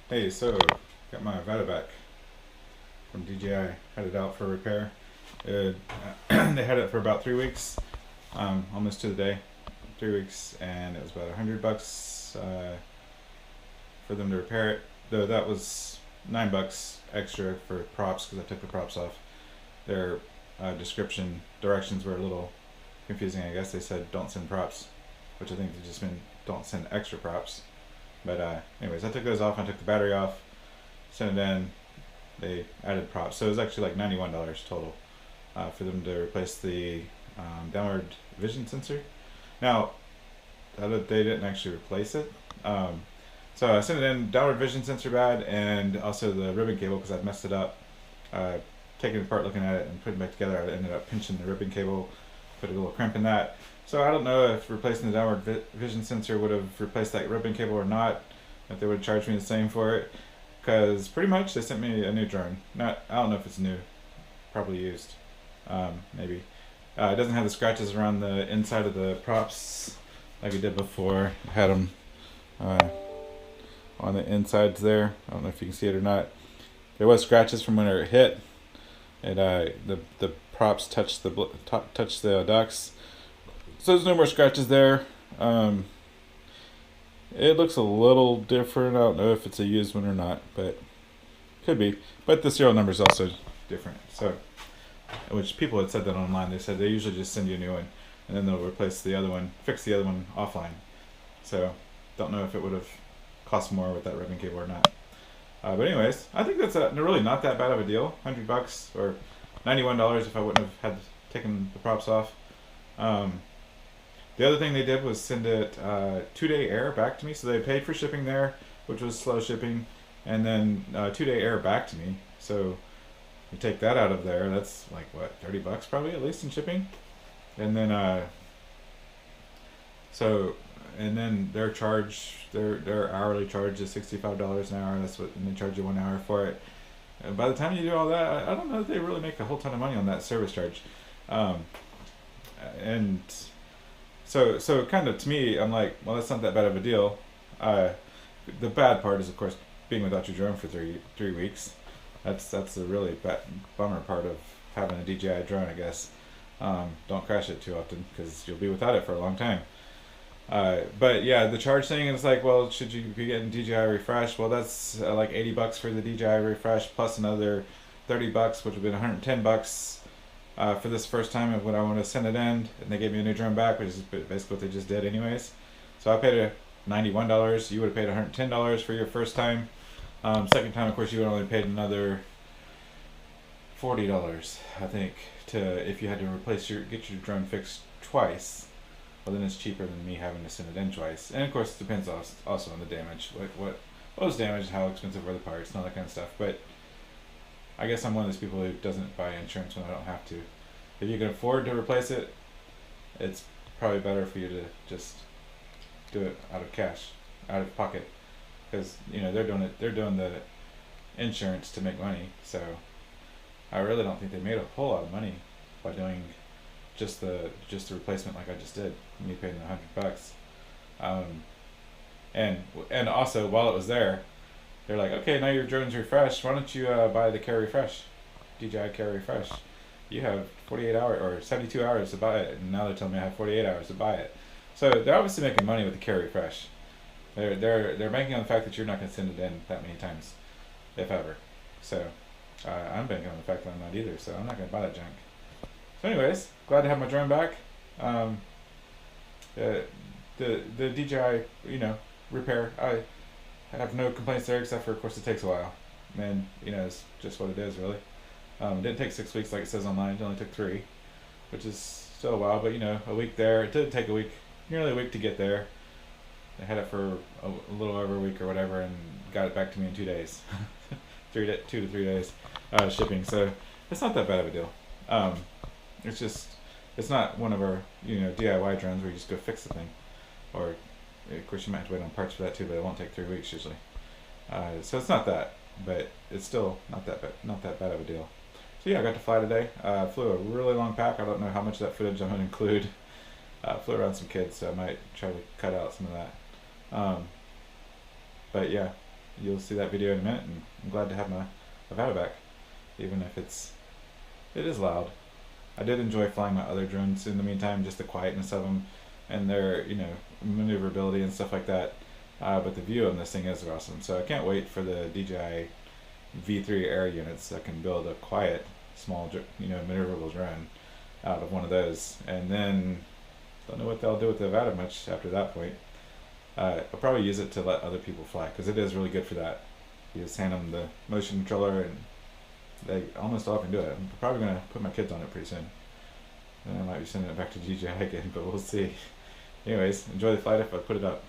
Hey, so got my Avata back from DJI. Had it out for repair. Uh, they had it for about 3 weeks, almost to the day, 3 weeks, and it was about $100 for them to repair it. Though that was $9 extra for props because I took the props off. Their description directions were a little confusing. I guess they said don't send props, which I think they just meant don't send extra props. But anyways, I took those off. I took the battery off, sent it in. They added props, so it was actually like $91 total for them to replace the downward vision sensor. Now, they didn't actually replace it. So I sent it in, downward vision sensor bad, and also the ribbon cable because I'd messed it up. Uh, Taking it apart, looking at it, and putting it back together, I ended up pinching the ribbon cable, put a little crimp in that. So I don't know if replacing the downward vision sensor would have replaced that ribbon cable or not. If they would have charged me the same for it, because pretty much they sent me a new drone. Not, I don't know if it's new, probably used, maybe. It doesn't have the scratches around the inside of the props like it did before. I had them on the insides there. I don't know if you can see it or not. There was scratches from when it hit. The props touched the ducts, so there's no more scratches there. It looks a little different. I don't know if it's a used one or not, but could be. But the serial number is also different. So, which people had said that online. They said they usually just send you a new one, and then they'll replace the other one, fix the other one offline. So, don't know if it would have cost more with that ribbon cable or not. But anyways, I think that's really not that bad of a deal. $100 or $91 if I wouldn't have had taken the props off. The other thing they did was send it 2-day air back to me. So they paid for shipping there, which was slow shipping, and then 2-day air back to me. So you take that out of there, that's like what, $30 probably at least in shipping. And then so and then their hourly charge is $65 an hour. That's what, and they charge you 1 hour for it. And by the time you do all that, I don't know if they really make a whole ton of money on that service charge. And so kind of to me, I'm like, well, that's not that bad of a deal. The bad part is, of course, being without your drone for three weeks. That's the really bummer part of having a DJI drone, I guess. Don't crash it too often because you'll be without it for a long time. But yeah, the charge thing is like, well, should you be getting DJI Refresh? Well, that's like $80 for the DJI Refresh plus another $30, which would be $110 for this first time of when I want to send it in, and they gave me a new drone back, which is basically what they just did anyways. So I paid $91. You would have paid $110 for your first time. Second time, of course, you would only paid another $40, I think, to if you had to get your drone fixed twice. Well, then it's cheaper than me having to send it in twice. And of course, it depends also on the damage. What was damaged, how expensive were the parts, and all that kind of stuff. But I guess I'm one of those people who doesn't buy insurance when I don't have to. If you can afford to replace it, it's probably better for you to just do it out of cash, out of pocket, because they're doing the insurance to make money. So I really don't think they made a whole lot of money by doing just the replacement like I just did. Me paying $100. And also while it was there, they're like, okay, now your drone's refreshed. Why don't you buy the Care Refresh, DJI Care Refresh? You have 48 hours or 72 hours to buy it, and now they're telling me I have 48 hours to buy it. So they're obviously making money with the Care Refresh. They're banking on the fact that you're not going to send it in that many times, if ever. So I'm banking on the fact that I'm not either. So I'm not going to buy that junk. So anyways, glad to have my drone back. The DJI, repair, I have no complaints there except for, of course, it takes a while. And, it's just what it is, really. It didn't take 6 weeks like it says online. It only took 3, which is still a while. But, a week there. It did take a week, nearly a week to get there. I had it for a little over a week or whatever and got it back to me in 2 days. 2 to 3 days shipping. So it's not that bad of a deal. It's just, it's not one of our, DIY drones where you just go fix the thing. Or, of course, you might have to wait on parts for that too, but it won't take 3 weeks usually. So it's not that, but it's still not that bad of a deal. So yeah, I got to fly today. Flew a really long pack. I don't know how much of that footage I'm going to include. Flew around some kids, so I might try to cut out some of that. But yeah, you'll see that video in a minute, and I'm glad to have my Avata back, even if it is loud. I did enjoy flying my other drones in the meantime, just the quietness of them and their, maneuverability and stuff like that. But the view on this thing is awesome. So I can't wait for the DJI V3 air units that can build a quiet, small, maneuverable drone out of one of those. And then don't know what they'll do with the Avata much after that point. I'll probably use it to let other people fly because it is really good for that. You just hand them the motion controller and they almost all can do it. I'm probably going to put my kids on it pretty soon. Then I might be sending it back to DJI again, but we'll see. Anyways, enjoy the flight if I put it up.